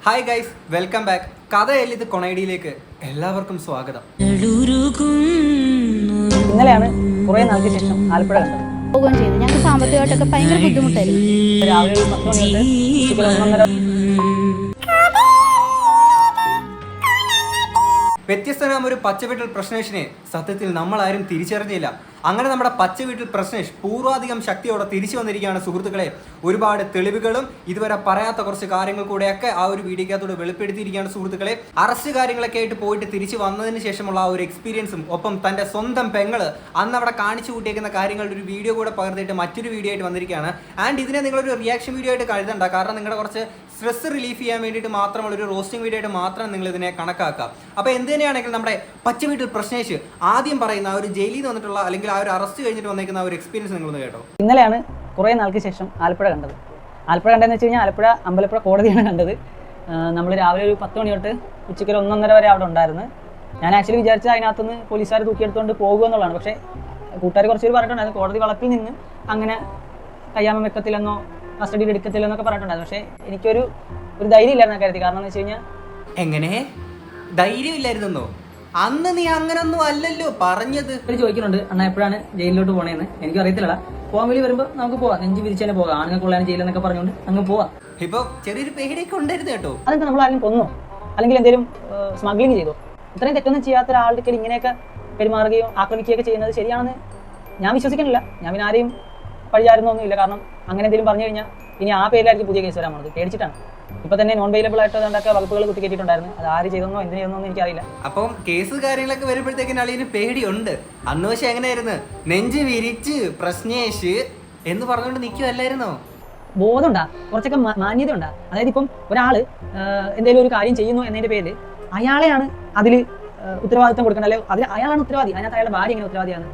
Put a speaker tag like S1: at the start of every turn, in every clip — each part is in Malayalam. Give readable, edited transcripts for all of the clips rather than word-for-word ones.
S1: Hi guys, welcome back. കഥയെഴുതി കൊണൈഡിയിലേക്ക് എല്ലാവർക്കും സ്വാഗതം.
S2: ഇന്നലെയാണ് കുറേ നാൾക്ക് ശേഷം ആലപ്പുഴ കണ്ടത്.
S3: പോവുകയും ചെയ്തു. ഞങ്ങൾക്ക് സാമ്പത്തികമായിട്ടൊക്കെ ഭയങ്കര ബുദ്ധിമുട്ടായിരുന്നു.
S2: രാവിലെ 10 മണി തൊട്ട് ഉച്ചയ്ക്ക് 1:30.
S1: വ്യത്യസ്തനായ ഒരു പച്ചവീട്ടിൽ പ്രശ്നേഷിനെ സത്യത്തിൽ നമ്മളാരും തിരിച്ചറിഞ്ഞില്ല. അങ്ങനെ നമ്മുടെ പച്ചവീട്ടിൽ പ്രശ്നേഷ് പൂർവാധികം ശക്തിയോടെ തിരിച്ചു വന്നിരിക്കുകയാണ് സുഹൃത്തുക്കളെ. ഒരുപാട് തെളിവുകളും ഇതുവരെ പറയാത്ത കുറച്ച് കാര്യങ്ങൾ കൂടെയൊക്കെ ആ ഒരു വീഡിയോക്കകത്തോട് വെളിപ്പെടുത്തിയിരിക്കുകയാണ് സുഹൃത്തുക്കളെ. അറസ്റ്റ് കാര്യങ്ങളൊക്കെ ആയിട്ട് പോയിട്ട് തിരിച്ചു വന്നതിന് ശേഷമുള്ള ആ ഒരു എക്സ്പീരിയൻസും ഒപ്പം തൻ്റെ സ്വന്തം പെങ്ങള് അന്ന് അവിടെ കാണിച്ചു കൂട്ടിയേക്കുന്ന കാര്യങ്ങളുടെ ഒരു വീഡിയോ കൂടെ പകർത്തിയിട്ട് മറ്റൊരു വീഡിയോ ആയിട്ട് വന്നിരിക്കുകയാണ്. ആൻഡ് ഇതിനെ നിങ്ങളൊരു റിയാക്ഷൻ വീഡിയോ ആയിട്ട് കരുതണ്ട. കാരണം നിങ്ങളുടെ കുറച്ച് സ്ട്രെസ് റിലീഫ് ചെയ്യാൻ വേണ്ടിയിട്ട് മാത്രമുള്ള ഒരു റോസ്റ്റിംഗ് വീഡിയോ ആയിട്ട് മാത്രം നിങ്ങൾ ഇതിനെ കണക്കാക്കുക. അപ്പോൾ എന്ത് തന്നെയാണെങ്കിലും നമ്മുടെ പച്ചവീട്ടിൽ പ്രശ്നേഷ് ആദ്യം പറയുന്ന ആ ഒരു ജയിലിൽ നിന്ന് വന്നിട്ടുള്ള അല്ലെങ്കിൽ ആ ഒരു അറസ്റ്റ് കഴിഞ്ഞിട്ട് വന്നേക്കുന്ന ആ ഒരു എക്സ്പീരിയൻസ് നിങ്ങളൊന്ന് കേട്ടോ.
S2: ഇന്നലെയാണ് കുറേ നാൾക്ക് ശേഷം ആലപ്പുഴ കണ്ടത്. ആലപ്പുഴ കണ്ടതെന്ന് വെച്ച് കഴിഞ്ഞാൽ ആലപ്പുഴ അമ്പലപ്പുഴ കോടതിയാണ് കണ്ടത്. നമ്മൾ രാവിലെ ഒരു 10 മണി തൊട്ട് ഉച്ചയ്ക്ക് 1:30 വരെ അവിടെ ഉണ്ടായിരുന്നു. ഞാൻ ആക്ച്വലി വിചാരിച്ചത് അതിനകത്തുനിന്ന് പോലീസുകാർ തൂക്കിയെടുത്തുകൊണ്ട് പോകുക എന്നുള്ളതാണ്. പക്ഷേ കൂട്ടുകാർ കുറച്ച് പേര് പറഞ്ഞിട്ടുണ്ടായിരുന്നു കോടതി വളപ്പിൽ നിന്ന് അങ്ങനെ കയ്യാമം വെക്കത്തില്ലെന്നോ കസ്റ്റഡിയിൽ എടുക്കത്തില്ലെന്നൊക്കെ പറഞ്ഞിട്ടുണ്ടായിരുന്നു. പക്ഷേ എനിക്കൊരു ധൈര്യം ഇല്ലായിരുന്നു കാര്യത്തിൽ. കാരണം എന്ന് വെച്ച് കഴിഞ്ഞാൽ
S1: എങ്ങനെ ധൈര്യമില്ലായിരുന്നോ? അന്ന് നീ അങ്ങനൊന്നും അല്ലല്ലോ പറഞ്ഞത്.
S2: ഇവര് ചോദിക്കുന്നുണ്ട് അണ്ണാ എപ്പോഴാണ് ജയിലിലോട്ട് പോകണേന്ന്. എനിക്ക് അറിയത്തില്ല. പോകാൻ വേണ്ടി വരുമ്പോൾ നമുക്ക് പോവാം, നെഞ്ച് വിരിച്ച് തന്നെ പോകാം, ആണുങ്ങൾക്കുള്ളതാണ് ജയിലെന്നൊക്കെ പറഞ്ഞുകൊണ്ട് അങ്ങ് പോവാം.
S1: ഇപ്പൊ ചെറിയൊരു പേടിയൊക്കെ ഉണ്ടായിരുന്നു കേട്ടോ.
S2: അതെന്താ നമ്മൾ ആരും കൊന്നോ അല്ലെങ്കിൽ എന്തെങ്കിലും സ്മഗ്ലിങ് ചെയ്തോ? ഇത്രയും തെറ്റൊന്നും ചെയ്യാത്ത ഒരാളുടെ ഇങ്ങനെയൊക്കെ പെരുമാറുകയോ ആക്രമിക്കുകയൊക്കെ ചെയ്യുന്നത് ശരിയാണെന്ന് ഞാൻ വിശ്വസിക്കുന്നില്ല. ഞാൻ പിന്നെ ആരെയും പഴിചാരുന്നൊന്നുമില്ല. കാരണം അങ്ങനെ എന്തെങ്കിലും പറഞ്ഞു കഴിഞ്ഞാൽ ഇനി ആ പേരിലായിരിക്കും പുതിയ കേസ് വരാൻ പോകുന്നത്. പേടിച്ചിട്ടാണ്. ഇപ്പൊ തന്നെ നോൺ വെയിലബിൾ ആയിട്ട് അതൊക്കെ വകുപ്പുകൾ കുത്തിക്കേറ്റിട്ടുണ്ടായിരുന്നു. അത് ആര് ചെയ്തെന്നോ എന്തിനു ചെയ്തെന്നോ എനിക്കറിയില്ല.
S1: അപ്പം കേസ് കാര്യങ്ങളൊക്കെ വരുമ്പോഴത്തേക്കിന് അളിയന് പേടിയുണ്ട്. അന്ന് പക്ഷെ എങ്ങനെയായിരുന്നു? നെഞ്ച് വിരിച്ച് പ്രശ്നേഷ് എന്ന് പറഞ്ഞുകൊണ്ട് നിൽക്കുമല്ലായിരുന്നോ?
S2: ബോധമുണ്ടാ, കുറച്ചൊക്കെ മാന്യത ഉണ്ടാ. അതായത് ഇപ്പം ഒരാള് എന്തെങ്കിലും ഒരു കാര്യം ചെയ്യുന്നു എന്നതിന്റെ പേരിൽ അയാളെയാണ് അതിൽ ഉത്തരവാദിത്വം കൊടുക്കേണ്ടത്. അല്ലെ അതിൽ അയാളാണ് ഉത്തരവാദി. അതിനകത്ത് അയാളുടെ ഭാര്യ എങ്ങനെ ഉത്തരവാദിയാണ്?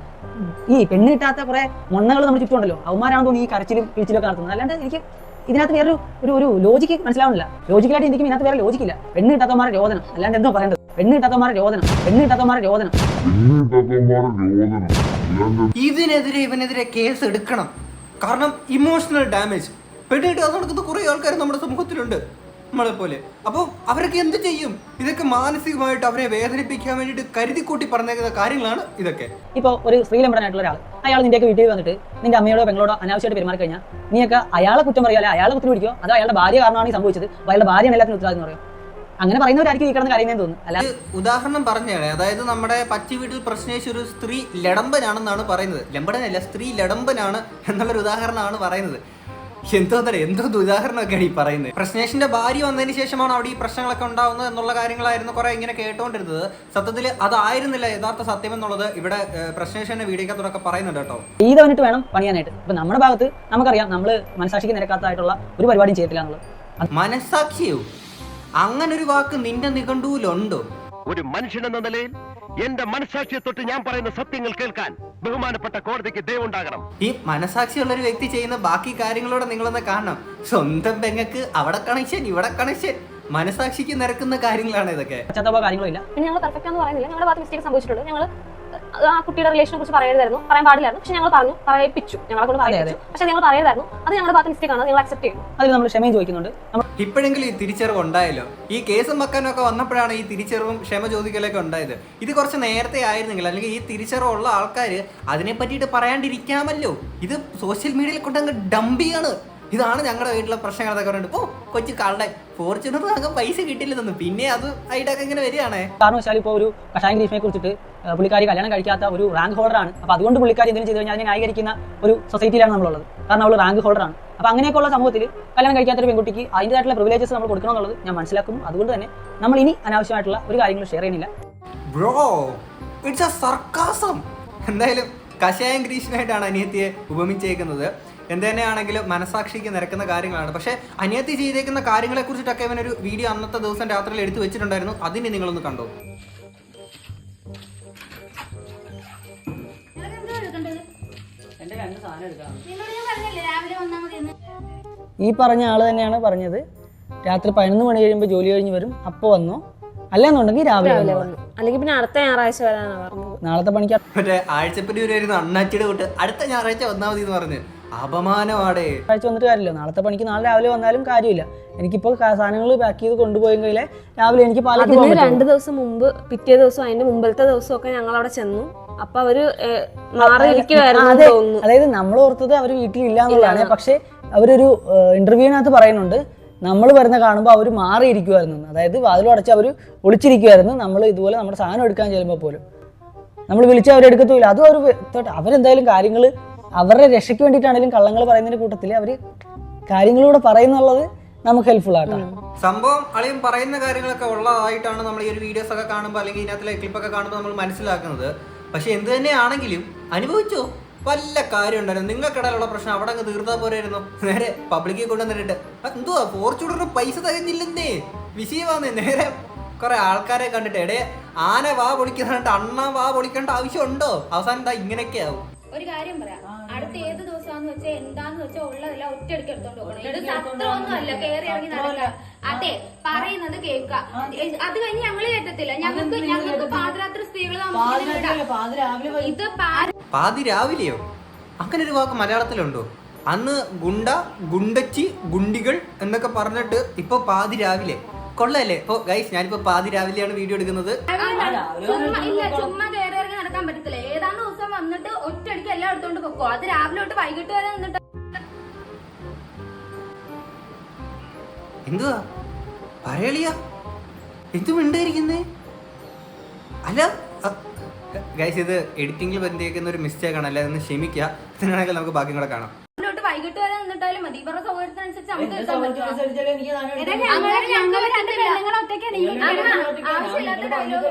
S2: ഈ പെണ്ണ് കിട്ടാത്ത കുറെ മണ്ണകൾ നമ്മൾ ചുറ്റുമുണ്ടല്ലോ, അവന്മാരാണ് തോന്നുന്നു ഈ കരച്ചിലും പിടിച്ചിലൊക്കെ നടത്തുന്നത്. അല്ലാണ്ട് എനിക്ക് ഇതിനകത്ത് വേറൊരു ഒരു ലോജിക്ക് മനസ്സിലാവുന്നില്ല. ലോജിക്കലായിട്ട് എനിക്ക് ഇതിനകത്ത് വേറെ ലോജിക്കില്ല. പെണ്ണ് കിട്ടാത്തമാരുടെ രോദനം, അല്ലാണ്ട് എന്തോ പറയേണ്ടത്? പെണ്ണ് കിട്ടാത്തമാരുടെ രോദനം, പെണ്ണ് കിട്ടാത്തമാരുടെ രോദനം.
S1: ഇതിനെതിരെ ഇവനെതിരെ കേസ് എടുക്കണം. കാരണം ഇമോഷണൽ ഡാമേജ് പെണ്ണിട്ട് അത് നടക്കുന്ന കുറെ ആൾക്കാർ നമ്മുടെ സമൂഹത്തിലുണ്ട് നമ്മളെ പോലെ. അപ്പോൾ അവരൊക്കെ എന്ത് ചെയ്യും? ഇതൊക്കെ മാനസികമായിട്ട് അവരെ വേദനിപ്പിക്കാൻ വേണ്ടിയിട്ട് കരുതിക്കൂട്ടി പറഞ്ഞേക്കുന്ന കാര്യങ്ങളാണ് ഇതൊക്കെ.
S2: ഇപ്പോൾ ഒരു സ്ത്രീലംബടനായിട്ടുള്ള ഒരാൾ അയാൾ നിന്റെയൊക്കെ വീട്ടിൽ വന്നിട്ട് നിന്റെ അമ്മയോടോ പെങ്ങളോടോ അനാവശ്യമായിട്ട് പെരുമാറി കഴിഞ്ഞാൽ നീയൊക്കെ അയാളെ കുറ്റം പറയുക, അല്ലെ അയാളെ കുറ്റം പിടിക്കുക, അതോ അയാളുടെ ഭാര്യ കാരണമാണ് ഈ സംഭവിച്ചത്, അയാളുടെ ഭാര്യയാണ് എല്ലാത്തിനും ഉത്തരവാദിത്തം എന്ന് പറയും. അങ്ങനെ പറയുന്നവരായിരിക്കും ഈ കിടന്ന് കരയുന്നതെന്ന് തോന്നുന്നു. അല്ല,
S1: ഉദാഹരണം പറഞ്ഞാണ്. അതായത് നമ്മുടെ പച്ചി വീട്ടിൽ പ്രശ്നേഷ് ഒരു സ്ത്രീ ലടമ്പനാണെന്നാണ് പറയുന്നത്. ലംബടനല്ല, സ്ത്രീ ലടമ്പനാണ് എന്നുള്ളൊരു ഉദാഹരണമാണ് പറയുന്നത്. എന്തോ ഉദാഹരണമൊക്കെയാണ് ഈ പറയുന്നത്. പ്രശ്നേഷിന്റെ ഭാര്യ വന്നതിന് ശേഷമാണ് അവിടെ ഈ പ്രശ്നങ്ങളൊക്കെ ഉണ്ടാവുന്നത് എന്നുള്ള കാര്യങ്ങളായിരുന്നു കുറെ ഇങ്ങനെ കേട്ടോണ്ടിരുന്നത്. സത്യത്തിൽ അതായിരുന്നില്ല യഥാർത്ഥ സത്യം എന്നുള്ളത് ഇവിടെ പ്രശ്നേഷിന്റെ വീഡിയോക്കകത്തൊക്കെ പറയുന്നുണ്ട് കേട്ടോ.
S2: ഇത് വന്നിട്ട് വേണം പണിയാനായിട്ട്. ഇപ്പൊ നമ്മുടെ ഭാഗത്ത് നമുക്കറിയാം നമ്മൾ മനസാക്ഷിക്ക് നിരക്കാത്തതായിട്ടുള്ള ഒരു പരിപാടിയും ചെയ്തിട്ടില്ല എന്നുള്ളത്.
S1: മനസാക്ഷിയോ? അങ്ങനൊരു വാക്ക് നിന്റെ നിഘണ്ടുവിലുണ്ടോ?
S4: ഒരു മനുഷ്യൻ എന്ന നിലയിൽ എന്റെ മനസാക്ഷിയെ തൊട്ട് ഞാൻ പറയുന്ന സത്യങ്ങൾ കേൾക്കാൻ ബഹുമാനപ്പെട്ട കോടതിക്ക് ദയവുണ്ടാകണം.
S1: ഈ മനസാക്ഷിയുള്ള ഒരു വ്യക്തി ചെയ്യുന്ന ബാക്കി കാര്യങ്ങളോടെ നിങ്ങളൊന്ന് കാണണം. സ്വന്തം പെങ്ങക്ക് അവിടെ കണക്ഷൻ, ഇവിടെ കണക്ഷൻ, മനസാക്ഷിക്ക് നിരക്കുന്ന കാര്യങ്ങളാണ് ഇതൊക്കെ.
S2: കാര്യങ്ങളില്ല.
S3: പിന്നെ ഞങ്ങൾ പെർഫെക്റ്റ് ആണെന്ന് പറയുന്നില്ല. ഞങ്ങളുടെ ഭാഗത്ത് മിസ്റ്റേക്ക് സംഭവിച്ചിട്ടുണ്ട്. ഞങ്ങൾ ആ കുട്ടിയുടെ റിലേഷനെ കുറിച്ച് പറയാൻ പാടില്ലായിരുന്നു. പക്ഷെ ഞങ്ങൾ പറഞ്ഞു, പറയിപ്പിച്ചു, ഞങ്ങളെ കൊണ്ട് പറയിപ്പിച്ചു. പക്ഷെ ഞങ്ങൾ പറയരുതായിരുന്നു. അത് ഞങ്ങളുടെ ഭാഗത്ത് മിസ്റ്റേക്ക് ആണ്, നിങ്ങൾ അക്സെപ്റ്റ് ചെയ്യും.
S2: അതിൽ നമ്മൾ ക്ഷമയും ചോദിക്കുന്നുണ്ട്.
S1: ഇപ്പോഴെങ്കിലും ഈ തിരിച്ചറിവ് ഉണ്ടായല്ലോ. ഈ കേസും വെക്കാനൊക്കെ വന്നപ്പോഴാണ് ഈ തിരിച്ചറിവും ക്ഷമ ചോദിക്കലൊക്കെ ഉണ്ടായത്. ഇത് കുറച്ച് നേരത്തെ ആയിരുന്നെങ്കിൽ, അല്ലെങ്കിൽ ഈ തിരിച്ചറിവുള്ള ആൾക്കാർ അതിനെ പറ്റിയിട്ട് പറയാണ്ടിരിക്കാമല്ലോ. ഇത് സോഷ്യൽ മീഡിയയിൽ കൊണ്ടങ്ങ് ഡംപിയാണ്. ഇതാണ് ഞങ്ങളുടെ വീട്ടിലെ പ്രശ്നങ്ങൾ എന്നൊക്കെ പറഞ്ഞിട്ട് ഇപ്പോൾ കൊച്ചു കാളുടെ ഫോർച്യൂണർ അങ്ങ് പൈസ കിട്ടില്ലെന്നു. പിന്നെ അത് ആയിട്ടൊക്കെ ഇങ്ങനെ വരികയാണേ.
S2: കാരണം വെച്ചാൽ ഇപ്പോൾ ഒരു കഷായം ഗ്രീഷ്മയെ കുറിച്ചിട്ട് പുള്ളിക്കാരി കല്യാണം കഴിക്കാത്ത ഒരു റാങ്ക് ഹോൾഡറാണ്. അപ്പോൾ അതുകൊണ്ട് പുള്ളിക്കാരി എന്തെങ്കിലും ചെയ്ത് കഴിഞ്ഞാൽ അതിനെ ന്യായീകരിക്കുന്ന ഒരു സൊസൈറ്റിയിലാണ് നമ്മളുള്ളത്. കാരണം അവൾ റാങ്ക് ഹോൾഡറാണ്. അപ്പോൾ അങ്ങനെയൊക്കെയുള്ള സമൂഹത്തിൽ കല്യാണം കഴിക്കാത്തൊരു പെൺകുട്ടിക്ക് അതിൻ്റെതായിട്ടുള്ള പ്രിവിലേജസ് നമ്മൾ കൊടുക്കണം എന്നുള്ളത് ഞാൻ മനസ്സിലാക്കുന്നു. അതുകൊണ്ട് തന്നെ നമ്മൾ ഇനി അനാവശ്യമായിട്ടുള്ള ഒരു കാര്യങ്ങളും ഷെയർ ചെയ്യുന്നില്ല.
S1: Bro, it's A sarcasm. എന്തായാലും കഷായം ഗ്രീഷ്മയായിട്ടാണ് അനിയത്തിയെ ഉപമിച്ചേക്കുന്നത്. എന്ത് തന്നെയാണെങ്കിലും മനസാക്ഷിക്ക് നിരക്കുന്ന കാര്യങ്ങളാണ്. പക്ഷേ അനിയത്തി ചെയ്തേക്കുന്ന കാര്യങ്ങളെ കുറിച്ചിട്ടൊക്കെ ഇവനൊരു വീഡിയോ അന്നത്തെ ദിവസം രാത്രിയിൽ എടുത്തു വെച്ചിട്ടുണ്ടായിരുന്നു. അതിന് നിങ്ങളൊന്ന് കണ്ടോ.
S2: ഈ പറഞ്ഞ ആള് തന്നെയാണ് പറഞ്ഞത് രാത്രി 11 മണി കഴിയുമ്പോൾ ജോലി കഴിഞ്ഞ് വരും, അപ്പോൾ വന്നോ, അല്ലെന്നുണ്ടെങ്കിൽ രാവിലെ
S3: അല്ലെങ്കിൽ പിന്നെ അടുത്ത ഞായറാഴ്ച വരാനാണ് പറഞ്ഞത്.
S2: നാളത്തെ പണിക്ക്
S1: മറ്റേ ആഴ്ചപ്പടി വരുമായിരുന്നു അണ്ണാച്ചിയുടെ കൂട്ട് അടുത്ത ഞായറാഴ്ച വന്നാൽ മതി എന്ന് പറഞ്ഞ്. അപമാനമാടേ.
S2: ആഴ്ച വന്നിട്ട് കാര്യമില്ല. നാളത്തെ പണിക്ക് നാളെ രാവിലെ വന്നാലും കാര്യമില്ല. എനിക്കിപ്പോൾ സാധനങ്ങൾ പാക്ക് ചെയ്ത് കൊണ്ടുപോയെങ്കിൽ രാവിലെ എനിക്ക് പാലക്ക് പോകാൻ പറ്റും.
S3: 2 ദിവസം മുമ്പ്, പിറ്റേ ദിവസം, അതിന്റെ മുമ്പത്തെ ദിവസമൊക്കെ ഞങ്ങൾ അവിടെ ചെന്നു. അപ്പൊ അവര് മാറിയിരിക്കുവായിരുന്നു തോന്നുന്നു.
S2: അതായത് നമ്മൾ ഓർത്തത് അവർ വീട്ടിലില്ല എന്നുള്ളതാണ്. പക്ഷെ അവരൊരു ഇന്റർവ്യൂവിനകത്ത് പറയുന്നുണ്ട് നമ്മൾ വരുന്ന കാണുമ്പോൾ അവർ മാറിയിരിക്കുമായിരുന്നു. അതായത് വാതിലും അടച്ച് അവർ ഒളിച്ചിരിക്കുമായിരുന്നു. നമ്മൾ ഇതുപോലെ നമ്മുടെ സാധനം എടുക്കാൻ ചെല്ലുമ്പോൾ പോലും നമ്മൾ വിളിച്ചാൽ അവരെടുക്കത്തുമില്ല. അതും അവരെന്തായാലും കാര്യങ്ങൾ അവരുടെ രക്ഷയ്ക്ക് വേണ്ടിയിട്ടാണെങ്കിലും കള്ളങ്ങൾ പറയുന്നതിന്റെ കൂട്ടത്തിൽ അവർ കാര്യങ്ങളൂടെ പറയുന്നുള്ളത് നമുക്ക് ഹെൽപ്ഫുൾ ആട്ടോ.
S1: സംഭവം അളിയും പറയുന്ന കാര്യങ്ങളൊക്കെ ഉള്ളതായിട്ടാണ് നമ്മൾ ഈ ഒരു വീഡിയോസ് ഒക്കെ കാണുമ്പോൾ അല്ലെങ്കിൽ ഇതിനകത്തിലെ ക്ലിപ്പൊക്കെ കാണുമ്പോൾ നമ്മൾ മനസ്സിലാക്കുന്നത്. പക്ഷെ എന്ത് തന്നെയാണെങ്കിലും അനുഭവിച്ചോ വല്ല കാര്യം ഉണ്ടായിരുന്നു. നിങ്ങൾക്കിടയിലുള്ള പ്രശ്നം അവിടെ അങ്ങ് തീർത്താൽ പോരായിരുന്നു. നേരെ പബ്ലിക്കിൽ കൊണ്ടുവന്നിട്ട് എന്തുവാ ഫോർച്യൂണറിന് പൈസ തികഞ്ഞില്ലെന്നേ വിഷയമാന്നേ. നേരെ കുറെ ആൾക്കാരെ കണ്ടിട്ട് എടേ ആന വാ പൊളിക്കുന്നിട്ട് അണ്ണ വാ പൊളിക്കേണ്ട ആവശ്യമുണ്ടോ? അവസാനം എന്താ ഇങ്ങനെയൊക്കെ ആവും.
S5: ഒരു കാര്യം പറയാം, അടുത്ത ഏത് ദിവസമാന്ന് വെച്ചാൽ എന്താന്ന് വെച്ചാൽ ഉള്ളതെല്ലാം ഒറ്റയടിക്ക് എടുത്തോണ്ട് പോകണം. ഇത് സത്രമൊന്നും അല്ല കയറി ഇറങ്ങി നടക്കുക. അതെ, പറയുന്നത് കേൾക്കുക. അത് കഴിഞ്ഞ് ഞങ്ങള് കേട്ടത്തില്ല. ഞങ്ങൾക്ക് പാതിരാത്രി സ്ത്രീകൾ ഇത്
S1: പാതി രാവിലെയോ? അങ്ങനെ ഒരു വാക്ക് മലയാളത്തിലുണ്ടോ? അന്ന് ഗുണ്ട, ഗുണ്ടച്ചി, ഗുണ്ടികൾ എന്നൊക്കെ പറഞ്ഞിട്ട് ഇപ്പൊ പാതി രാവിലെ. കൊള്ളല്ലേ? ഇപ്പൊ ഗൈസ് ഞാനിപ്പോ പാതി രാവിലെയാണ് വീഡിയോ എടുക്കുന്നത്.
S5: ചുമ്മാ കയറി ഇറങ്ങി നടക്കാൻ പറ്റത്തില്ല. ഏതാണ്ട് ദിവസം വന്നിട്ട് ഒറ്റയടിക്ക് എല്ലാം എടുത്തോണ്ട് പൊക്കോ. അത് രാവിലെ തൊട്ട് വൈകിട്ട് വരെ നിന്നിട്ട്
S1: എന്തുവാ പറയളിയാ? എന്തും ഉണ്ടായിരിക്കുന്നേ? അല്ല ഗൈസ് ഇത് എഡിറ്റിംഗിൽ ബന്ധിക്കുന്ന ഒരു മിസ്റ്റേക്ക് ആണ്. അല്ല ഒന്ന് ക്ഷമിക്കുക. ഇതിനാണെങ്കിൽ നമുക്ക് ബാക്കി കൂടെ കാണാം.
S5: വൈകിട്ട് വരെ നിന്നിട്ടാലും മതി. ഇവരുടെ സൗകര്യത്തിനനുസരിച്ച് നമുക്ക് ആവശ്യമില്ലാത്ത ഡയലോഗ്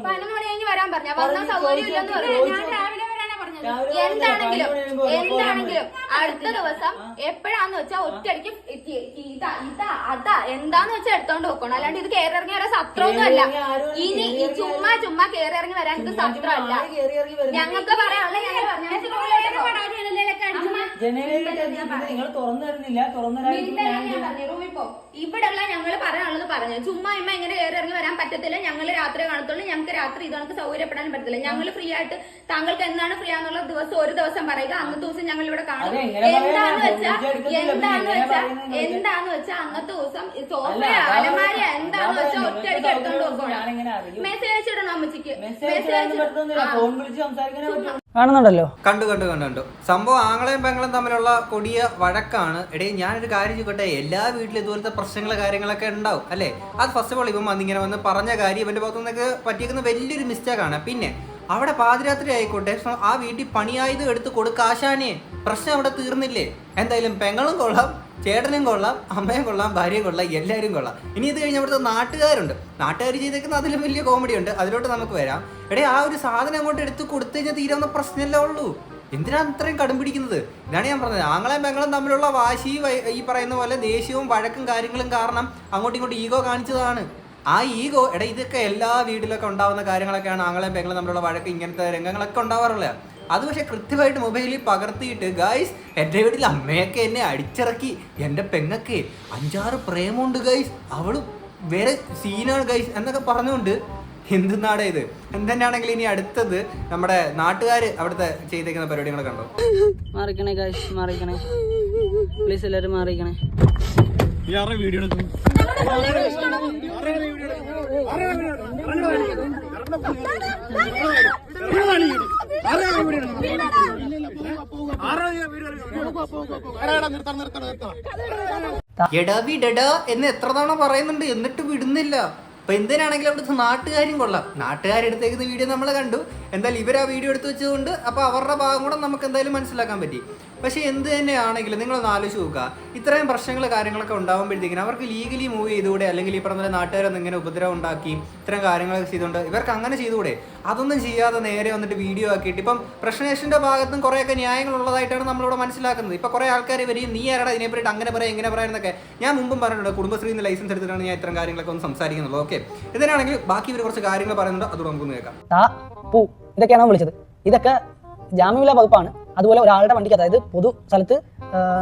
S5: 11 മണി കഴിഞ്ഞ് വരാൻ പറഞ്ഞ വന്ന സൗകര്യം ഇല്ലെന്ന് പറഞ്ഞു. ഞാൻ രാവിലെ വരാനാ പറഞ്ഞത്. എന്താണെങ്കിലും അടുത്ത ദിവസം എപ്പോഴാന്ന് വെച്ചാൽ ഒറ്റയടിക്ക് അതാ എന്താന്ന് വെച്ചാൽ എടുത്തോണ്ട് വെക്കണം. അല്ലാണ്ട് ഇത് കയറി ഇറങ്ങി വരാൻ സത്രമൊന്നും അല്ല. ഇനി ചുമ്മാ കയറി ഇറങ്ങി വരാൻ ഇത് സത്രമല്ല. ഞങ്ങൾക്ക് പറയാനുള്ള ഇവിടെയുള്ള ഞങ്ങൾ പറയാനുള്ളത് പറഞ്ഞു. ചുമ്മാ ഇങ്ങനെ കയറി ഇറങ്ങി വരാൻ പറ്റത്തില്ല. ഞങ്ങൾ രാത്രി കാണത്തുള്ളൂ. ഞങ്ങൾക്ക് രാത്രി ഇത് നമുക്ക് സൗകര്യപ്പെടാൻ പറ്റത്തില്ല. ഞങ്ങൾ ഫ്രീ ആയിട്ട് താങ്കൾക്ക് എന്താണ് ഫ്രീ ആണെന്നുള്ള ദിവസം ഒരു ദിവസം പറയുക. അന്നത്തെ ദിവസം ഞങ്ങൾ ഇവിടെ കാണും. എന്താന്ന് വെച്ചാൽ അന്നത്തെ ദിവസം സോഫ അലമാരി എന്താന്ന് വെച്ചാൽ ഒറ്റയടിക്ക് എടുത്തോണ്ട് പോകണം. മെസ്സേജ് ഇടണം അമ്മച്ചിക്ക്.
S2: കാണുന്നുണ്ടല്ലോ.
S1: കണ്ടു. സംഭവം ആങ്ങളെയും പെങ്ങളും തമ്മിലുള്ള കൊടിയ വഴക്കാണ്. എടേ ഞാനൊരു കാര്യം ചോദിക്കട്ടെ, എല്ലാ വീട്ടിലും ഇതുപോലത്തെ പ്രശ്നങ്ങൾ കാര്യങ്ങളൊക്കെ ഉണ്ടാവും അല്ലേ? അത് ഫസ്റ്റ് ഓഫ് ഓൾ ഇവൻ വന്നിങ്ങനെ വന്ന് പറഞ്ഞ കാര്യം ഇവന്റെ ഭാഗത്തു നിന്നൊക്കെ പറ്റിയിരിക്കുന്ന വലിയൊരു മിസ്റ്റേക്കാണ്. പിന്നെ അവിടെ പാതിരാത്രി ആയിക്കോട്ടെ, ആ വീട്ടിൽ പണിയായത് എടുത്ത് കൊടുക്കാശാനേ, പ്രശ്നം അവിടെ തീർന്നില്ലേ? എന്തായാലും പെങ്ങളും കൊള്ളാം, ചേട്ടനും കൊള്ളാം, അമ്മയും കൊള്ളാം, ഭാര്യയും കൊള്ളാം, എല്ലാവരും കൊള്ളാം. ഇനി ഇത് കഴിഞ്ഞ് അവിടുത്തെ നാട്ടുകാർ ചെയ്തേക്കുന്ന അതിലും വലിയ കോമഡി ഉണ്ട്. അതിലോട്ട് നമുക്ക് വരാം. എടേ ആ ഒരു സാധനം അങ്ങോട്ട് എടുത്ത് കൊടുത്തു കഴിഞ്ഞാൽ തീരാവുന്ന പ്രശ്നമല്ലേ ഉള്ളൂ. എന്തിനാണ് ഇത്രയും കടും പിടിക്കുന്നത്? ഇതാണ് ഞാൻ പറഞ്ഞത്. ആങ്ങളെയും പെങ്ങളും തമ്മിലുള്ള വാശി ഈ പറയുന്ന പോലെ ദേഷ്യവും വഴക്കും കാര്യങ്ങളും കാരണം അങ്ങോട്ടും ഇങ്ങോട്ടും ഈഗോ കാണിച്ചതാണ്. ആ ഈഗോ ഇതൊക്കെ എല്ലാ വീട്ടിലൊക്കെ ഉണ്ടാവുന്ന കാര്യങ്ങളൊക്കെയാണ്. ആങ്ങളെയും പെങ്ങളും തമ്മിലുള്ള വഴക്ക് ഇങ്ങനത്തെ രംഗങ്ങളൊക്കെ ഉണ്ടാവാറുള്ളത്. അത് പക്ഷെ കൃത്യമായിട്ട് മൊബൈലിൽ പകർത്തിയിട്ട് ഗൈസ് എൻ്റെ വീട്ടിൽ അമ്മയൊക്കെ എന്നെ അടിച്ചിറക്കി, എൻ്റെ പെങ്ങൊക്കെ 5-6 പ്രേമുണ്ട് ഗൈസ്, അവള് വേറെ സീനാണ് ഗൈസ് എന്നൊക്കെ പറഞ്ഞുകൊണ്ട് എന്തെന്നാടേ ഇത്? എന്തെന്നാണെങ്കിൽ ഇനി അടുത്തത് നമ്മുടെ നാട്ടുകാര് അവിടുത്തെ ചെയ്തേക്കുന്ന പരിപാടികളെ കണ്ടോ?
S2: മാറിക്കണേ ഗൈസ്, മാറിക്കണേ പ്ലീസ്, എല്ലാവരും മാറിക്കണേ.
S6: വീഡിയോ
S1: എടാ വിടടാ എന്ന് എത്ര തവണ പറയുന്നുണ്ട്, എന്നിട്ട് വിടുന്നില്ല. അപ്പൊ എന്തിനാണെങ്കിലും അവിടുത്തെ നാട്ടുകാരും കൊള്ളാം. നാട്ടുകാരെടുത്തേക്കുന്ന വീഡിയോ നമ്മൾ കണ്ടു. എന്തായാലും ഇവർ ആ വീഡിയോ എടുത്ത് വെച്ചതുകൊണ്ട് അപ്പോൾ അവരുടെ ഭാഗം കൂടെ നമുക്ക് എന്തായാലും മനസ്സിലാക്കാൻ പറ്റി. പക്ഷേ എന്ത് തന്നെയാണെങ്കിലും നിങ്ങളൊന്ന് ആലോചിച്ച് നോക്കുക, ഇത്രയും പ്രശ്നങ്ങൾ കാര്യങ്ങളൊക്കെ ഉണ്ടാകുമ്പോഴത്തേക്കിനും അവർക്ക് ലീഗലി മൂവ് ചെയ്തുകൂടെ? അല്ലെങ്കിൽ ഈ പറഞ്ഞ നാട്ടുകാരൊന്നും ഇങ്ങനെ ഉപദ്രവം ഉണ്ടാക്കി ഇത്തരം കാര്യങ്ങളൊക്കെ ചെയ്തുകൊണ്ട് ഇവർക്ക് അങ്ങനെ ചെയ്തുകൂടെ? അതൊന്നും ചെയ്യാതെ നേരെ വന്നിട്ട് വീഡിയോ ആക്കിയിട്ട് ഇപ്പം പ്രശ്നേഷൻ്റെ ഭാഗത്തും കുറേയൊക്കെ ന്യായങ്ങളുള്ളതായിട്ടാണ് നമ്മളിവിടെ മനസ്സിലാക്കുന്നത്. ഇപ്പോൾ കുറേ ആൾക്കാർ വരും, നീ ആരാടാ ഇതിനെപ്പറ്റി അങ്ങനെ പറയാം ഇങ്ങനെ പറയാമെന്നൊക്കെ. ഞാൻ മുമ്പും പറഞ്ഞിട്ടുണ്ട്, കുടുംബശ്രീയിൽ നിന്ന് ലൈസൻസ് എടുത്തിട്ടാണ് ഞാൻ ഇത്തരം കാര്യങ്ങളൊക്കെ ഒന്ന് സംസാരിക്കുന്നുള്ളൂ. ഓക്കെ, ഇതിനാണെങ്കിൽ ബാക്കി ഇവർ കുറച്ച് കാര്യങ്ങൾ പറയുന്നുണ്ട്, അതുകൊണ്ട് നമുക്കൊന്ന് കേൾക്കാം.
S2: ഇതൊക്കെയാണോ വിളിച്ചത്? ഇതൊക്കെ ജാമ്യമില്ലാ വകുപ്പാണ്. അതുപോലെ ഒരാളുടെ വണ്ടിക്ക്, അതായത് പൊതു സ്ഥലത്ത്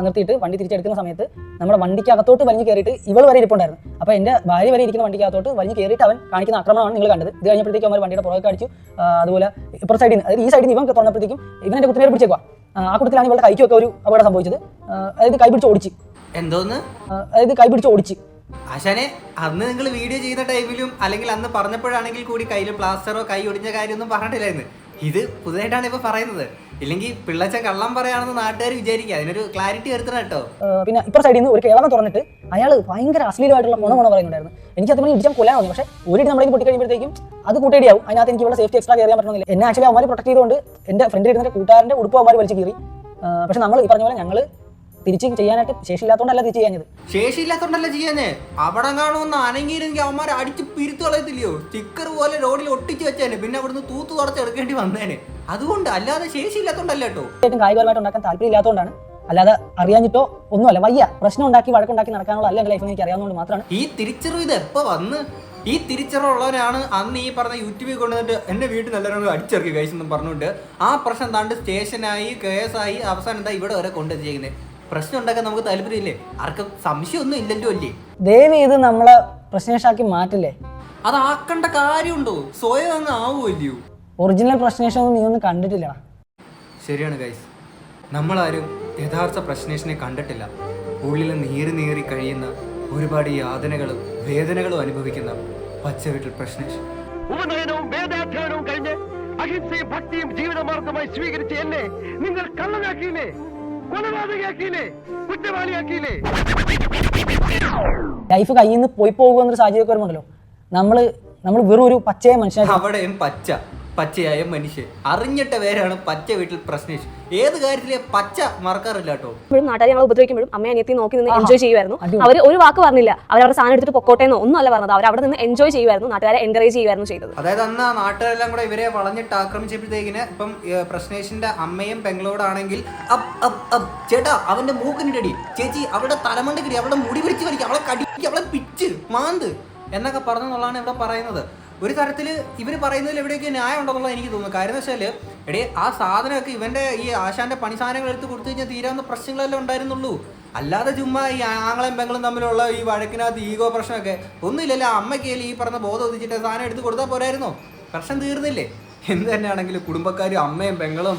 S2: നിർത്തിയിട്ട് വണ്ടി തിരിച്ചെടുക്കുന്ന സമയത്ത് നമ്മുടെ വണ്ടിക്ക് അകത്തോട്ട് വലിഞ്ഞ് കയറിയിട്ട് ഇവൾ വരെ ഇരിപ്പുണ്ടായിരുന്നു. അപ്പോൾ എൻ്റെ ഭാര്യ വരെ ഇരിക്കുന്ന വണ്ടിക്ക് അകത്തോട്ട് വലിഞ്ഞ് കയറിയിട്ട് അവൻ കാണിക്കുന്ന ആക്രമണമാണ് നിങ്ങൾ കണ്ടത്. ഇത് കഴിഞ്ഞപ്പോഴത്തേക്കും അവൻ വണ്ടിയുടെ പുറകെ അടിച്ചു. അതുപോലെ ഇപ്പുറ സൈഡിൽ നിന്ന്, അതായത് ഈ സൈഡിൽ നിന്ന് ഇവൻ തുറന്നപ്പോഴത്തേക്കും ഇവൻ എൻ്റെ കുത്തിനേരെ പിടിച്ചേക്കുക. ആ കൂട്ടത്തിലാണ് ഇവളുടെ കൈക്കൊക്കെ ഒരു അപകടം സംഭവിച്ചത്. അതായത് കൈ പിടിച്ച് ഓടിച്ച്,
S1: എന്തോന്ന്
S2: അതായത് കൈ പിടിച്ച് ഓടിച്ച്.
S1: ആശാനെ, അന്ന് നിങ്ങൾ വീഡിയോ ചെയ്യുന്ന ടൈമിലും അല്ലെങ്കിൽ അന്ന് പറഞ്ഞപ്പോഴാണെങ്കിൽ കൂടി കയ്യിൽ പ്ലാസ്റ്ററോ കൈ ഒടിഞ്ഞ കാര്യമൊന്നും പറഞ്ഞിട്ടില്ലായിരുന്നു. ഇത് പുതുതായിട്ടാണ് ഇപ്പൊ പറയുന്നത്. ഇല്ലെങ്കിൽ പിള്ളച്ച കള്ളം പറയാണെന്ന് നാട്ടുകാർ വിചാരിക്കുക. അതിനൊരു ക്ലാരിറ്റി വരുത്തണം കേട്ടോ.
S2: പിന്നെ ഇപ്പുറ സൈഡിൽ നിന്ന് ഒരു കേളവൻ തുറന്നിട്ട് അയാൾ ഭയങ്കര അശ്ലീലമായിട്ടുള്ള മണം പറയുന്നുണ്ടായിരുന്നു. എനിക്ക് അതുപോലെ ഇടിച്ചാൽ കൊല്ലാൻ തോന്നി. പക്ഷേ ഒരു നമ്മളേക്ക് പൊട്ടി കഴിയുമ്പോഴത്തേക്കും അത് കൂട്ടേടിയാവും. അതിനകത്ത് എനിക്ക് ഇവിടെ സേഫ്റ്റി എക്സ്ട്രാ കയറിയാൻ പറ്റുന്നില്ല. എന്നെ ആക്ച്വലി അവന്മാർ പ്രൊട്ടക്ട് ചെയ്തുകൊണ്ട് എൻ്റെ ഫ്രണ്ടിൽ ഇരുന്ന കൂട്ടുകാരൻ്റെ ഉടുപ്പ് അവന്മാർ വലിച്ചു കീറി. പക്ഷെ നമ്മൾ ഈ പറഞ്ഞ പോലെ ഞങ്ങൾ തിരിച്ച് ചെയ്യാനായിട്ട് ശേഷിയില്ലാത്തതുകൊണ്ടല്ല തിരിച്ച് ചെയ്യാഞ്ഞത്.
S1: ശേഷിയില്ലാത്തോണ്ടല്ല ചെയ്യാഞ്ഞേ. അവിടെ കാണുമെന്ന് അനങ്ങിയിരുന്നെങ്കിൽ അവന്മാർ അടിച്ച് പിരുത്ത് കളയത്തില്ലയോ? സ്റ്റിക്കർ പോലെ റോഡിൽ ഒട്ടിച്ച് വെച്ചേനെ, പിന്നെ അവിടുന്ന് തൂത്ത് തുടച്ചെടുക്കേണ്ടി വന്നേനെ. അതുകൊണ്ട്, അല്ലാതെ ശേഷിയില്ലാത്തോണ്ടല്ല കേട്ടോ.
S2: കായികപരമായിട്ട് ഉണ്ടാക്കാൻ താല്പര്യം ഇല്ലാത്തതുകൊണ്ടാണ്, അല്ലാതെ അറിയാഞ്ഞിട്ടോ ഒന്നുമല്ല. വയ്യ പ്രശ്നം ഉണ്ടാക്കി വഴക്കുണ്ടാക്കി നടക്കാനുള്ള അല്ല എൻ്റെ ലൈഫിൽ എനിക്ക് അറിയാവുന്നതുകൊണ്ട് മാത്രമാണ്
S1: ഈ തിരിച്ചറിവ്. ഇത് എപ്പോ വന്ന് ഈ തിരിച്ചറിവുള്ളവരാണ് അന്ന് ഈ പറഞ്ഞ യൂട്യൂബിൽ കൊണ്ടുവന്നിട്ട് എൻ്റെ വീട്ടിൽ നല്ലവരും അടിച്ചിറക്കി കഴിച്ചെന്നും പറഞ്ഞുകൊണ്ട് ആ പ്രശ്നം താണ്ട് സ്റ്റേഷനായി കേസായി അവസാനം എന്താ ഇവിടെ വരെ കൊണ്ടുവച്ചേക്കുന്നത്. പ്രശ്നം ഉണ്ടാക്കാൻ നമുക്ക് താല്പര്യമില്ലേ? ആർക്കും സംശയമൊന്നും ഇല്ലല്ലോ അല്ലേ?
S2: ദയവ് ഇത് നമ്മളെ പ്രശ്നേഷാക്കി മാറ്റില്ലേ?
S1: അതാക്കേണ്ട കാര്യമുണ്ടോ? സ്വയം അങ്ങ് ആവുമല്ലയോ?
S2: ഒറിജിനൽ പ്രശ്നേഷൊന്നും നീ ഒന്നും കണ്ടിട്ടില്ല.
S1: ശരിയാണ് ഗൈസ്, നമ്മളാരും യഥാർത്ഥ പ്രശ്നേഷനെ കണ്ടിട്ടില്ല. ഉള്ളിൽ നീറി കഴിയുന്ന ഒരുപാട് യാതനകളും വേദനകളും അനുഭവിക്കുന്ന പച്ചവീട്ടിൽ പ്രശ്നേഷ്.
S4: ഉപനയനവും വേദാധ്യയനവും കഴിഞ്ഞ് അഹിംസയും ഭക്തിയും ജീവിതമാർഗമായി സ്വീകരിച്ച എന്നെ നിങ്ങൾ കള്ളനാക്കിയില്ലേ, കൊലപാതകയാക്കിയില്ലേ, കുറ്റവാളിയാക്കിയില്ലേ?
S2: ലൈഫ് കയ്യിൽ നിന്ന് പോയി പോകുന്നൊരു സാഹചര്യമൊക്കെ വരുമ്പോണ്ടല്ലോ, നമ്മൾ വെറും ഒരു പച്ചയായ മനുഷ്യനാണ്.
S1: അവിടെയും പച്ചയായ മനുഷ്യൻ അറിഞ്ഞിട്ട പേരാണ് പച്ച വീട്ടിൽ പ്രശ്നേഷ്. ഏത് കാര്യത്തിലെ പച്ച മറക്കാറില്ല കേട്ടോ.
S3: ഇപ്പോഴും നാട്ടുകാർ ഞങ്ങൾ ഉപദ്രവിക്കുമ്പോഴും അമ്മയെ അനിയത്തി നോക്കി നിന്ന് എൻജോയ് ചെയ്യുമായിരുന്നു. അവർ ഒരു വാക്ക് പറഞ്ഞില്ല. അവരവരുടെ സാധനം എടുത്തിട്ട് പൊക്കോട്ടേന്നോ ഒന്നും അല്ല പറഞ്ഞത്. അവർ അവിടെ നിന്ന് എൻജോയ് ചെയ്യുമായിരുന്നു, നാട്ടുകാരെ എൻകറേജ് ചെയ്യുമായിരുന്നു ചെയ്തത്.
S1: അതായത് അന്ന് ആ നാട്ടുകാരെല്ലാം കൂടെ ഇവരെ വളഞ്ഞിട്ട് ആക്രമിച്ചപ്പോഴത്തേക്കിന് ഇപ്പം പ്രശ്നേഷിന്റെ അമ്മയും പെങ്ങളോടാണെങ്കിൽ ചേട്ടാ അവന്റെ മൂക്കിനിട്ടടി, ചേച്ചി അവളുടെ തലമണ്ടക്കിടി, അവളുടെ മുടി പിടിച്ച് വലിക്കുക, അവളെ കടിക്കുക, അവളെ പിച്ച് മാന്ത് എന്നൊക്കെ പറഞ്ഞെന്നുള്ളതാണ് ഇവിടെ പറയുന്നത്. ഒരു തരത്തിൽ ഇവർ പറയുന്നതിൽ എവിടെയൊക്കെ ന്യായം ഉണ്ടെന്നുള്ളത് എനിക്ക് തോന്നുന്നു. കാര്യം എന്ന് വെച്ചാൽ ആ സാധനമൊക്കെ ഇവന്റെ ഈ ആശാന്റെ പണി സാധനങ്ങൾ എടുത്ത് കൊടുത്തു കഴിഞ്ഞാൽ തീരാവുന്ന പ്രശ്നങ്ങളെല്ലാം ഉണ്ടായിരുന്നുള്ളൂ. അല്ലാതെ ചുമ്മാ ഈ ആങ്ങളും പെങ്ങളും തമ്മിലുള്ള ഈ വഴക്കിനകത്ത് ഈഗോ പ്രശ്നമൊക്കെ ഒന്നുമില്ലല്ലോ. അമ്മയ്ക്ക് ഈ പറഞ്ഞ ബോധം ഒതിച്ചിട്ട് സാധനം എടുത്ത് കൊടുത്താൽ പോരായിരുന്നോ? പ്രശ്നം തീർന്നില്ലേ? എന്ത് തന്നെയാണെങ്കിലും കുടുംബക്കാരും അമ്മയും പെങ്ങളും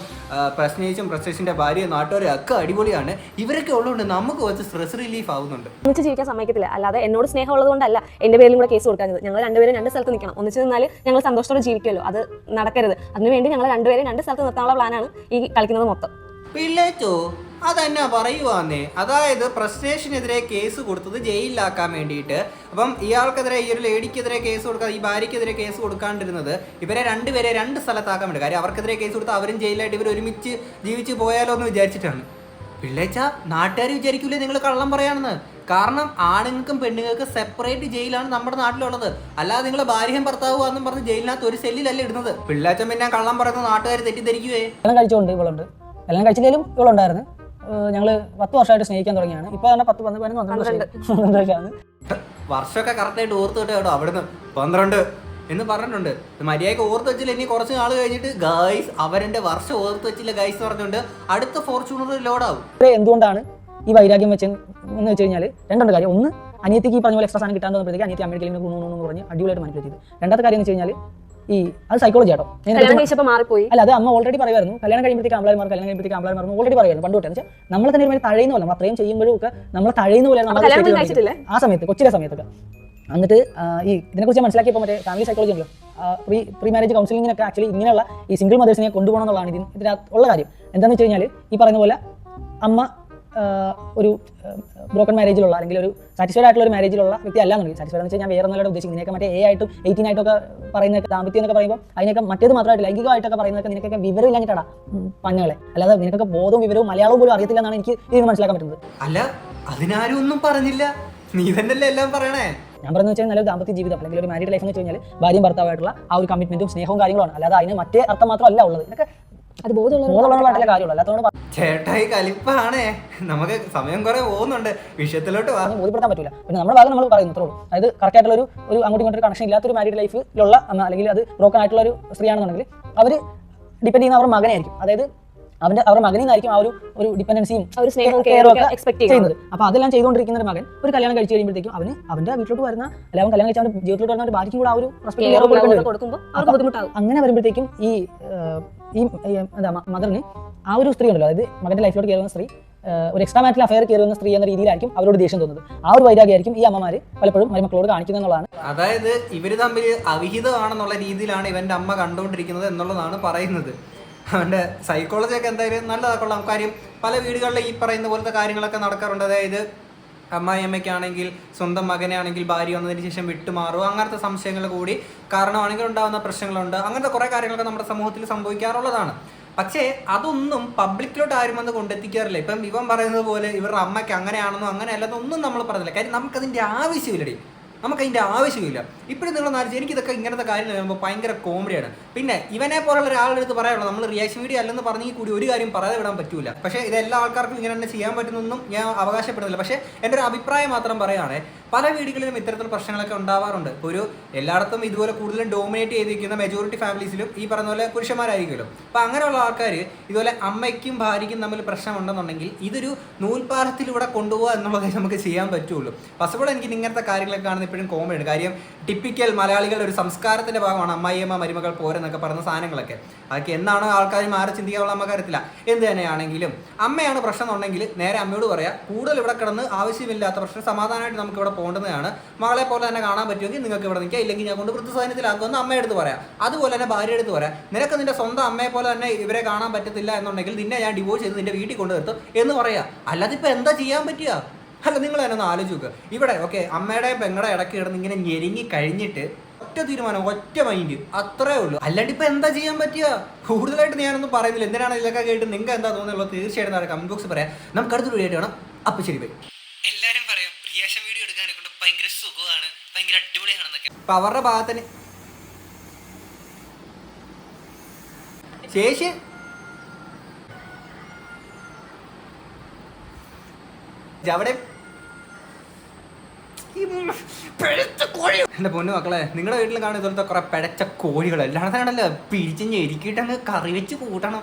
S1: പ്രശ്നേഷും പ്രശ്നേഷിന്റെ ഭാര്യയും നാട്ടുകാരും ഒക്കെ അടിപൊളിയാണ്. ഇവരൊക്കെ ഉള്ളതുകൊണ്ട് നമുക്ക് കുറച്ച് സ്ട്രെസ് റിലീഫ് ആവുന്നുണ്ട്.
S3: ഒന്നിച്ച് ജീവിക്കാൻ സമ്മതിക്കത്തില്ല. അല്ലാതെ എന്നോട് സ്നേഹം ഉള്ളതുകൊണ്ടല്ല എൻ്റെ പേരിലും കൂടെ കേസ് കൊടുക്കുന്നത്. ഞങ്ങൾ രണ്ടുപേരും രണ്ട് സ്ഥലത്ത് നിൽക്കണം. ഒന്നിച്ച് നിന്നാൽ ഞങ്ങൾ സന്തോഷത്തോടെ ജീവിക്കുമല്ലോ. അത് നടക്കരുത്. അതിനുവേണ്ടി ഞങ്ങൾ രണ്ടുപേരും രണ്ട് സ്ഥലത്ത് നിർത്താനുള്ള പ്ലാനാണ് ഈ കളിക്കുന്നത് മൊത്തം.
S1: പിള്ളേച്ചോ അതെന്നാ പറയുവാന്നേ? അതായത് പ്രശ്നേഷിനെതിരെ കേസ് കൊടുത്തത് ജയിലിലാക്കാൻ വേണ്ടിയിട്ട്. അപ്പം ഇയാൾക്കെതിരെ, ഈ ഒരു ലേഡിക്കെതിരെ കേസ് കൊടുക്കുക, ഈ ഭാര്യക്കെതിരെ കേസ് കൊടുക്കാണ്ടിരുന്നത് ഇവരെ രണ്ടുപേരെ രണ്ട് സ്ഥലത്താക്കാൻ വേണ്ടി. കാര്യം അവർക്കെതിരെ കേസ് കൊടുത്താൽ അവരും ജയിലായിട്ട് ഇവർ ഒരുമിച്ച് ജീവിച്ച് പോയാലോ എന്ന് വിചാരിച്ചിട്ടാണ്. പിള്ളേച്ച നാട്ടുകാർ വിചാരിക്കൂലേ നിങ്ങൾ കള്ളം പറയാണെന്ന്? കാരണം ആണുങ്ങൾക്കും പെണ്ണുങ്ങൾക്കും സെപ്പറേറ്റ് ജയിലാണ് നമ്മുടെ നാട്ടിലുള്ളത്. അല്ലാതെ നിങ്ങൾ ഭാര്യയും ഭർത്താവുമെന്നും പറഞ്ഞ് ജയിലിനകത്ത് ഒരു സെല്ലിലല്ല ഇടുന്നത്. പിള്ളേച്ചൻ പിന്നെ കള്ളം പറയുന്നത് നാട്ടുകാർ തെറ്റിദ്ധരിക്കുവേ.
S2: കല്യാണം കഴിച്ചുകൊണ്ട് ഇവളുണ്ട്, കല്യാണം കഴിച്ചില്ലെങ്കിലും ഇവളുണ്ടായിരുന്നു. ഞങ്ങൾ 10 വർഷമായിട്ട് സ്നേഹിക്കാൻ തുടങ്ങിയാണ്. ഇപ്പൊ തന്നെ 10, 11, 12 വർഷമാണ്.
S1: വർഷമൊക്കെ കറക്റ്റായിട്ട് ഓർത്ത് വിട്ടോ കേട്ടോ. അവിടുന്ന് 12 എന്ന് പറഞ്ഞിട്ടുണ്ട്. മര്യാദയ്ക്ക് ഓർത്ത് വെച്ചില്ല. ഇനി കുറച്ച് നാൾ കഴിഞ്ഞിട്ട് ഗൈസ് അവരെന്റെ വർഷം ഓർത്ത് വെച്ചില്ല ഗൈസ് പറഞ്ഞുകൊണ്ട് അടുത്ത ഫോർച്യൂണർ ലോഡാവും.
S2: എന്തുകൊണ്ടാണ് ഈ വൈരാഗ്യം എന്ന് വെച്ച് കഴിഞ്ഞാൽ രണ്ടുണ്ട് കാര്യം. ഒന്ന്, അനിയത്തിക്ക് ഈ പറഞ്ഞ പോലെ എക്സ്ട്രാ സാധനം കിട്ടാൻ തോന്നുമ്പോഴത്തേക്ക് അനിയത്തി അമ്മയുടെ എന്ന് പറഞ്ഞ് അടിപൊളിയായിട്ട് മാനിപ്പുലേറ്റ് ചെയ്തു. രണ്ടാമത്തെ കാര്യം എന്ന് വെച്ച് കഴിഞ്ഞാൽ അത് സൈക്കോളജി ആട്ടോ. അല്ല, അത് അമ്മ ഓൾറെഡി പറയുമായിരുന്നു. കല്യാണം കഴിയുമ്പോഴത്തേക്ക് ആമ്പ്ലാർ മാറുന്നു ഓൾറെഡി പറയുമായിരുന്നു പണ്ട് തൊട്ടേ. വെച്ചാൽ നമ്മൾ തന്നെ ഒരു തഴയുന്ന പോലെ, നമ്മൾ അത്രയും ചെയ്യുമ്പോഴും ഒക്കെ നമ്മൾ തഴയുന്ന പോലെ ആ സമയത്ത്, കൊച്ചിലെ സമയത്തൊക്കെ. എന്നിട്ട് ഈ ഇതിനെക്കുറിച്ച് മനസ്സിലാക്കിയപ്പോൾ മറ്റേ ഫാമിലി സൈക്കോളജി ഉണ്ടല്ലോ, പ്രീ മാരേജ് കൗൺസിലിങ്ങിനൊക്കെ ആക്ച്വലി ഇങ്ങനെയുള്ള ഈ സിംഗിൾ മദേഴ്സിനെ കൊണ്ടുപോകണം എന്നുള്ളതാണ് ഇതിനകത്ത് ഉള്ള കാര്യം. എന്താണെന്ന് വെച്ച് കഴിഞ്ഞാൽ ഈ പറയുന്ന പോലെ അമ്മ ഒരു ബ്രോക്കൺ മാരേജിലുള്ള അല്ലെങ്കിൽ ഒരു സാറ്റിസ്ഫൈഡ് ആയിട്ടുള്ള ഒരു മാരേജിലുള്ള വ്യക്തി അല്ലാന്നുണ്ടെങ്കിൽ, സാറ്റിസ്ഫൈഡ് എന്ന് വെച്ചാൽ ഞാൻ വേറെ ഒന്നുകൂടെ ഉദ്ദേശിക്കുന്നത്, നിനക്ക് മറ്റേ 8 ആയിട്ടും 18 ആയിട്ടൊക്കെ പറയുന്നതൊക്കെ ദാമ്പത്യം എന്നൊക്കെ പറയുമ്പോൾ അതിനൊക്കെ മറ്റേത് മാത്രമായിട്ട് ലൈംഗികമായിട്ടൊക്കെ പറയുന്നതൊക്കെ നിനക്കൊക്കെ വിവരം ഇല്ലാഞ്ഞിട്ടാണ് പഞ്ഞകളെ. അല്ലാതെ നിനക്കൊക്കെ ബോധവും വിവരവും മലയാളവും പോലും അറിയത്തില്ല എന്നാണ് എനിക്ക് ഇതിന് മനസ്സിലാക്കാൻ പറ്റുന്നത്.
S1: അല്ല, അതിനാരും ഒന്നും പറഞ്ഞില്ല, നീ തന്നെയല്ലേ എല്ലാം പറയണേ.
S2: ഞാൻ പറയുന്നത് വെച്ചാൽ നല്ലൊരു ദാമ്പത്യ ജീവിതം അല്ലെങ്കിൽ ഒരു മാരീഡ് ലൈഫ് എന്ന് വെച്ച് കഴിഞ്ഞാൽ ഭാര്യയും ഭർത്താവായിട്ടുള്ള ആ ഒരു കമ്മിറ്റ്മെന്റും സ്നേഹവും കാര്യങ്ങളാണ്. അല്ലാതെ അതിന് മറ്റേ അർത്ഥം മാത്രമല്ല ഉള്ളത്. ഇതൊക്കെ അത് ബോധമുള്ള കാര്യമുള്ളൂ. അല്ലാത്തതുകൊണ്ട്
S1: ചേട്ടായി കലിപ്പാണേ. നമുക്ക് സമയം കുറെ പോകുന്നുണ്ട്, വിഷയത്തിലോട്ട്
S2: ബോധ്യപ്പെടുത്താൻ പറ്റില്ല. പിന്നെ നമ്മുടെ ഭാഗം നമ്മൾ പറയുന്നു അത്രേ ഉള്ളൂ. അതായത് കറക്റ്റ് ആയിട്ടുള്ള ഒരു അങ്ങോട്ടും ഇങ്ങോട്ടും കണക്ഷൻ ഇല്ലാത്തൊരു മാരീഡ് ലൈഫിലുള്ള അല്ലെങ്കിൽ അത് ബ്രോക്കൺ ആയിട്ടുള്ള ഒരു സ്ത്രീ ആണെന്നുണ്ടെങ്കിൽ അവർ ഡിപ്പെൻഡ് ചെയ്യുന്ന അവരുടെ മകനായിരിക്കും. അതായത് അവരുടെ മകനിൽ നിന്നായിരിക്കും ആ ഒരു ഡിപ്പെൻഡൻസിയും
S3: ഒരു സ്നേഹവും
S2: കെയറും ഒക്കെ
S3: എക്സ്പെക്ട്
S2: ചെയ്യുന്നത്. അപ്പോൾ അതെല്ലാം ചെയ്തുകൊണ്ടിരിക്കുന്ന ഒരു മകൻ ഒരു കല്യാണം കഴിച്ച് കഴിയുമ്പോഴത്തേക്കും അവന്റെ വീട്ടിലോട്ട് വരുന്ന അല്ലെങ്കിൽ കല്യാണം കഴിച്ച അവന്റെ ജീവിതത്തിലോട്ട് വരുന്ന ഒരു ഭാര്യയ്ക്കും കൂടെ ആ ഒരു റെസ്പെക്ട്
S3: കൊടുക്കുമ്പോൾ അവർക്ക് ബുദ്ധിമുട്ടാകും.
S2: അങ്ങനെ വരുമ്പോഴത്തേക്കും ഈ എന്താ മദറിന് ആ ഒരു സ്ത്രീ ഉണ്ടല്ലോ, അതായത് മകന്റെ ലൈഫിലോട്ട് കയറുന്ന സ്ത്രീ ഒരു എക്സ്ട്രാ മാരിറ്റൽ അഫയർ കയറുന്ന സ്ത്രീ എന്ന രീതിയിലായിരിക്കും അവരോട് ദേഷ്യം തോന്നുന്നത്. ആ ഒരു വൈരാഗ്യമായിരിക്കും ഈ അമ്മമാര് പലപ്പോഴും മരുമക്കളോട് കാണിക്കുന്നത് എന്നുള്ളതാണ്.
S1: അതായത് ഇവര് തമ്മിൽ അവിഹിതമാണെന്നുള്ള രീതിയിലാണ് ഇവന്റെ അമ്മ കണ്ടുകൊണ്ടിരിക്കുന്നത് എന്നുള്ളതാണ് പറയുന്നത്. അവന്റെ സൈക്കോളജി ഒക്കെ എന്തായാലും നല്ലതാക്കുള്ള കാര്യം. പല വീടുകളിൽ ഈ പറയുന്ന പോലത്തെ കാര്യങ്ങളൊക്കെ നടക്കാറുണ്ട്. അതായത് അമ്മായിയമ്മയ്ക്കാണെങ്കിൽ സ്വന്തം മകനാണെങ്കിൽ ഭാര്യ വന്നതിന് ശേഷം വിട്ടുമാറും, അങ്ങനത്തെ സംശയങ്ങൾ കൂടി കാരണമാണെങ്കിൽ ഉണ്ടാകുന്ന പ്രശ്നങ്ങളുണ്ട്. അങ്ങനത്തെ കുറേ കാര്യങ്ങളൊക്കെ നമ്മുടെ സമൂഹത്തിൽ സംഭവിക്കാറുള്ളതാണ്. പക്ഷേ അതൊന്നും പബ്ലിക്കിലോട്ട് ആരും വന്ന് കൊണ്ടെത്തിക്കാറില്ല. ഇപ്പം ഇവൻ പറയുന്നത് പോലെ ഇവരുടെ അമ്മയ്ക്ക് അങ്ങനെയാണെന്നോ അങ്ങനെയല്ലെന്നൊന്നും നമ്മൾ പറഞ്ഞില്ല. കാര്യം നമുക്കതിൻ്റെ ആവശ്യമില്ലടി, നമുക്കതിൻ്റെ ആവശ്യമില്ല. ഇപ്പോഴും നിങ്ങൾ നാലിച്ച് എനിക്കിതൊക്കെ ഇങ്ങനത്തെ കാര്യങ്ങൾ വരുമ്പോൾ ഭയങ്കര കോമഡിയാണ്. പിന്നെ ഇവനെ പോലുള്ള ഒരാളുടെ അടുത്ത് പറയാനുള്ളത്, നമ്മൾ റിയാക്ഷൻ വീഡിയോ അല്ലെന്ന് പറഞ്ഞെങ്കിൽ കൂടി ഒരു കാര്യം പറയാതെ വിടാൻ പറ്റൂല. പക്ഷേ ഇതെല്ലാ ആൾക്കാർക്കും ഇങ്ങനെ തന്നെ ചെയ്യാൻ പറ്റുന്നൊന്നും ഞാൻ അവകാശപ്പെടുന്നില്ല. പക്ഷേ എൻ്റെ ഒരു അഭിപ്രായം മാത്രം പറയുകയാണെ, പല വീടുകളിലും ഇത്തരത്തിൽ പ്രശ്നങ്ങളൊക്കെ ഉണ്ടാവാറുണ്ട്. ഇപ്പോൾ ഒരു എല്ലായിടത്തും ഇതുപോലെ കൂടുതലും ഡോമിനേറ്റ് ചെയ്തിരിക്കുന്ന മെജോറിറ്റി ഫാമിലീസിലും ഈ പറഞ്ഞ പോലെ പുരുഷന്മാരായിരിക്കുമല്ലോ. അപ്പോൾ അങ്ങനെയുള്ള ആൾക്കാർ ഇതുപോലെ അമ്മയ്ക്കും ഭാര്യയ്ക്കും തമ്മിൽ പ്രശ്നമുണ്ടെന്നുണ്ടെങ്കിൽ ഇതൊരു നൂൽപ്പാലത്തിലൂടെ കൊണ്ടുപോകുക എന്നുള്ളതേ നമുക്ക് ചെയ്യാൻ പറ്റുള്ളൂ. ഫസ്റ്റ് എനിക്ക് ഇങ്ങനത്തെ കാര്യങ്ങളൊക്കെ കാണുന്നത് ഇപ്പോഴും കോമഡിയാണ്. കാര്യം ടിപ്പിക്കൽ മലയാളികളുടെ ഒരു സംസ്കാരത്തിൻ്റെ ഭാഗമാണ് അമ്മായിയമ്മ മരുമകൾ പോരെന്നൊക്കെ പറയുന്ന സാധനങ്ങളൊക്കെ. അതൊക്കെ എന്നാണോ ആൾക്കാർ മാറി ചിന്തിക്കാനുള്ള നമുക്കറിയത്തില്ല. എന്ത് തന്നെയാണെങ്കിലും അമ്മയാണ് പ്രശ്നം എന്നുണ്ടെങ്കിൽ നേരെ അമ്മയോട് പറയാം, കൂടുതൽ ഇവിടെ കിടന്ന് ആവശ്യമില്ലാത്ത പ്രശ്നം സമാധാനമായിട്ട് നമുക്ക് ഇവിടെ പോകേണ്ടതാണ്. മകളെ പോലെ തന്നെ കാണാൻ പറ്റുമെങ്കിൽ നിങ്ങൾക്ക് ഇവിടെ നിൽക്കുക, ഇല്ലെങ്കിൽ ഞാൻ കൊണ്ട് വൃദ്ധസദനത്തിലാക്കുമെന്ന് അമ്മയെടുത്ത് പറയാം. അതുപോലെ തന്നെ ഭാര്യ എടുത്ത് പറയാം, നിനക്ക് നിന്റെ സ്വന്തം അമ്മയെ പോലെ തന്നെ ഇവരെ കാണാൻ പറ്റത്തില്ല എന്നുണ്ടെങ്കിൽ നിന്നെ ഞാൻ ഡിവോഴ്സ് ചെയ്ത് നിന്റെ വീട്ടിൽ കൊണ്ടു നിർത്തും എന്ന് പറയാം. അല്ലാതെ ഇപ്പം എന്താ ചെയ്യാൻ പറ്റുക? അല്ല, നിങ്ങൾ തന്നെ ഒന്ന് ആലോചിക്കുക. ഇവിടെ ഓക്കെ അമ്മയുടെ പെങ്ങളുടെ ഇടയ്ക്ക് കിടന്ന് ഇങ്ങനെ ഞെരുങ്ങി കഴിഞ്ഞിട്ട് ഒറ്റ തീരുമാനം, ഒറ്റ മൈൻഡ്, അത്രേ ഉള്ളൂ. അല്ലാണ്ട് ഇപ്പം എന്താ ചെയ്യാൻ പറ്റുക? കൂടുതലായിട്ട് ഞാനൊന്നും പറയുന്നില്ല. എന്തിനാണ് ഇതൊക്കെ കേട്ട് നിങ്ങൾക്ക് എന്താ തോന്നുന്നുള്ളത് തീർച്ചയായിട്ടും കമന്റ് ബോക്സ് പറയാം. നമുക്ക് അടുത്തൊരു വീഡിയോ വേണം. അപ്പം ശരി ബൈ. എല്ലാവരും പറയും റിയാക്ഷൻ വീഡിയോ എടുക്കാനെ കൊണ്ട് ഭയങ്കര സുഖമാണ്, ഭയങ്കര അടിപൊളിയാണെന്നൊക്കെ. അപ്പം അവരുടെ ഭാഗത്തിന് ശേഷി അവിടെ എൻ്റെ പൊന്നു മക്കളെ, നിങ്ങളുടെ വീട്ടിൽ കാണുന്ന ഇതുപോലത്തെ കുറെ പിഴച്ച കോഴികൾ അല്ലാതെ പിരിച്ച് ഞെരുക്കിയിട്ട് അങ്ങ് കറി വെച്ച് കൂട്ടണം.